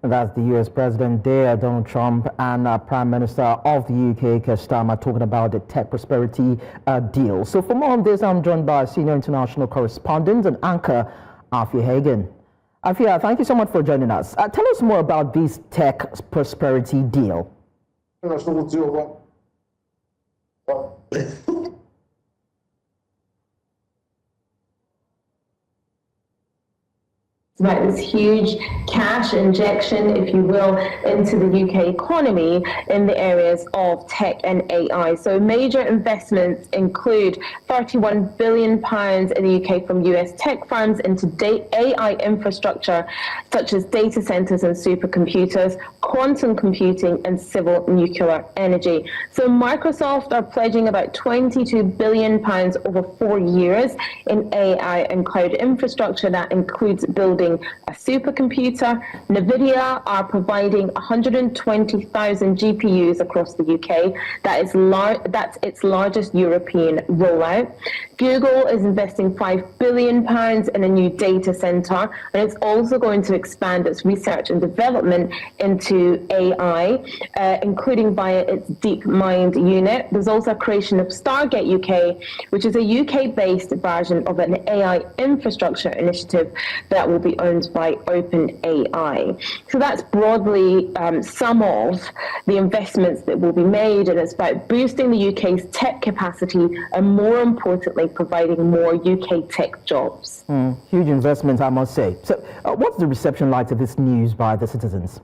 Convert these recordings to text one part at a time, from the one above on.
That's the U.S. President there, Donald Trump, and Prime Minister of the U.K., Keir Starmer, talking about the tech prosperity deal. So for more on this, I'm joined by senior international correspondent and anchor, Afua Hagan. Afua, thank you so much for joining us. Tell us more about this tech prosperity deal. Right, this huge cash injection, if you will, into the UK economy in the areas of tech and AI. So major investments include £31 billion in the UK from US tech firms into AI infrastructure, such as data centers and supercomputers, quantum computing and civil nuclear energy. So Microsoft are pledging about £22 billion over 4 years in AI and cloud infrastructure. That includes building a supercomputer. NVIDIA are providing 120,000 GPUs across the UK. That's its largest European rollout. Google is investing £5 billion in a new data center, and it's also going to expand its research and development into AI, including via its DeepMind unit. There's also a creation of Stargate UK, which is a UK-based version of an AI infrastructure initiative that will be owned by OpenAI. So that's broadly some of the investments that will be made, and it's about boosting the UK's tech capacity and, more importantly, providing more UK tech jobs. Huge investment, I must say. So what's the reception like to this news by the citizens?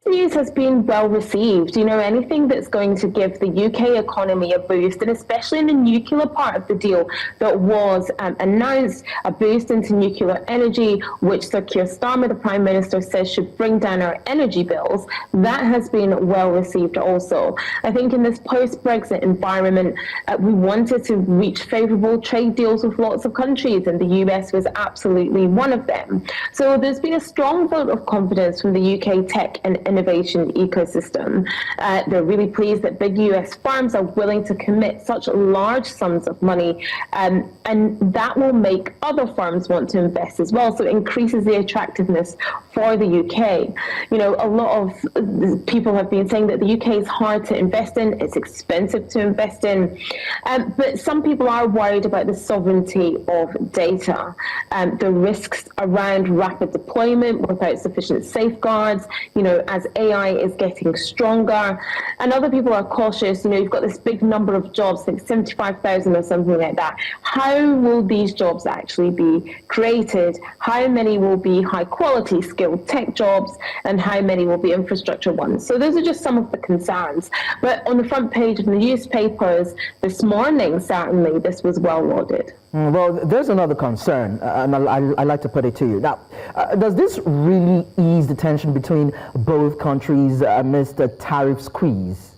News has been well received. You know, anything that's going to give the UK economy a boost, and especially in the nuclear part of the deal that was announced, a boost into nuclear energy, which Sir Keir Starmer, the Prime Minister, says should bring down our energy bills, that has been well received also. I think in this post-Brexit environment, we wanted to reach favourable trade deals with lots of countries, and the US was absolutely one of them. So there's been a strong vote of confidence from the UK tech and innovation ecosystem. They're really pleased that big US firms are willing to commit such large sums of money, and that will make other firms want to invest as well. So it increases the attractiveness for the UK. You know, a lot of people have been saying that the UK is hard to invest in, it's expensive to invest in, but some people are worried about the sovereignty of data, the risks around rapid deployment without sufficient safeguards, you know, as AI is getting stronger. And other people are cautious. You know, you've got this big number of jobs, like 75,000 or something like that. How will these jobs actually be created? How many will be high quality skilled tech jobs, and how many will be infrastructure ones? So those are just some of the concerns. But on the front page of the newspapers this morning, certainly this was well lauded. Well, there's another concern, and I like to put it to you. Now, does this really ease the tension between both countries amidst the tariff squeeze?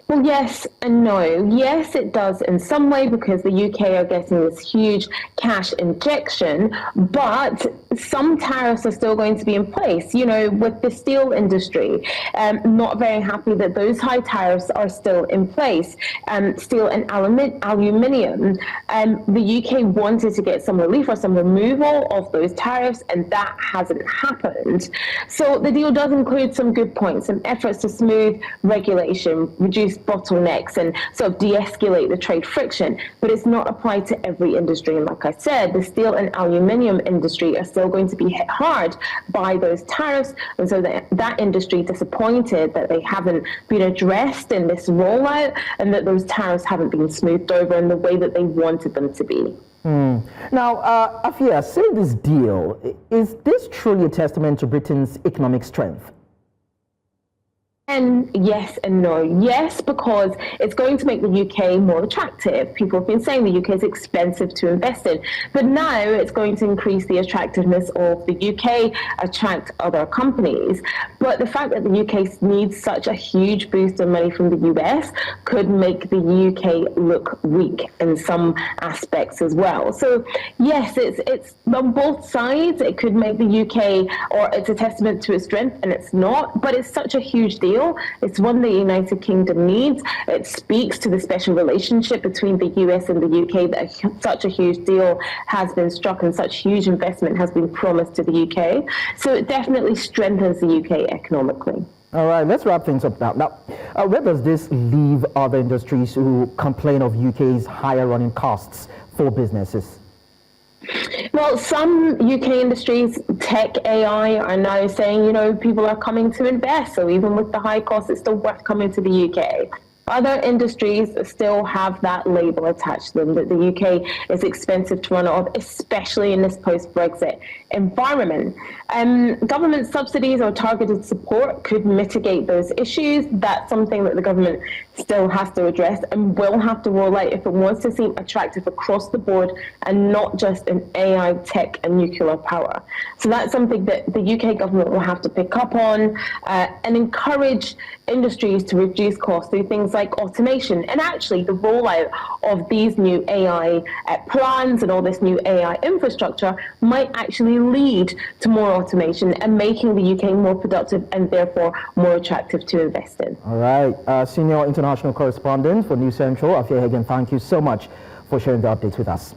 Well, yes and no. Yes, it does in some way, because the UK are getting this huge cash injection, but some tariffs are still going to be in place. You know, with the steel industry, not very happy that those high tariffs are still in place. Steel and aluminium, the UK wanted to get some relief or some removal of those tariffs, and that hasn't happened. So the deal does include some good points, some efforts to smooth regulation, reduce bottlenecks, and sort of de-escalate the trade friction, but it's not applied to every industry. And like I said, the steel and aluminium industry are still going to be hit hard by those tariffs, and so that industry disappointed that they haven't been addressed in this rollout, and that those tariffs haven't been smoothed over in the way that they wanted them to be. Now, Afua, say this deal, is this truly a testament to Britain's economic strength? And yes and no. Yes, because it's going to make the UK more attractive. People have been saying the UK is expensive to invest in, but now it's going to increase the attractiveness of the UK, attract other companies. But the fact that the UK needs such a huge boost of money from the US could make the UK look weak in some aspects as well. So yes, it's on both sides. It could make the UK, or it's a testament to its strength, and it's not, but it's such a huge deal. deal. It's one the United Kingdom needs. It speaks to the special relationship between the US and the UK, that such a huge deal has been struck and such huge investment has been promised to the UK. So it definitely strengthens the UK economically. All right, let's wrap things up now. Where does this leave other industries who complain of UK's higher running costs for businesses? Well, some UK industries, tech, AI, are now saying, people are coming to invest. So even with the high costs, it's still worth coming to the UK. Other industries still have that label attached to them, that the UK is expensive to run off, especially in this post-Brexit environment. Government subsidies or targeted support could mitigate those issues. That's something that the government still has to address and will have to roll out if it wants to seem attractive across the board and not just in AI, tech and nuclear power. So that's something that the UK government will have to pick up on and encourage industries to reduce costs through things like automation. And actually the rollout of these new AI plans and all this new AI infrastructure might actually lead to more automation and making the UK more productive and therefore more attractive to invest in. All right. Senior International Correspondent for News Central, Afua Hagan, thank you so much for sharing the updates with us.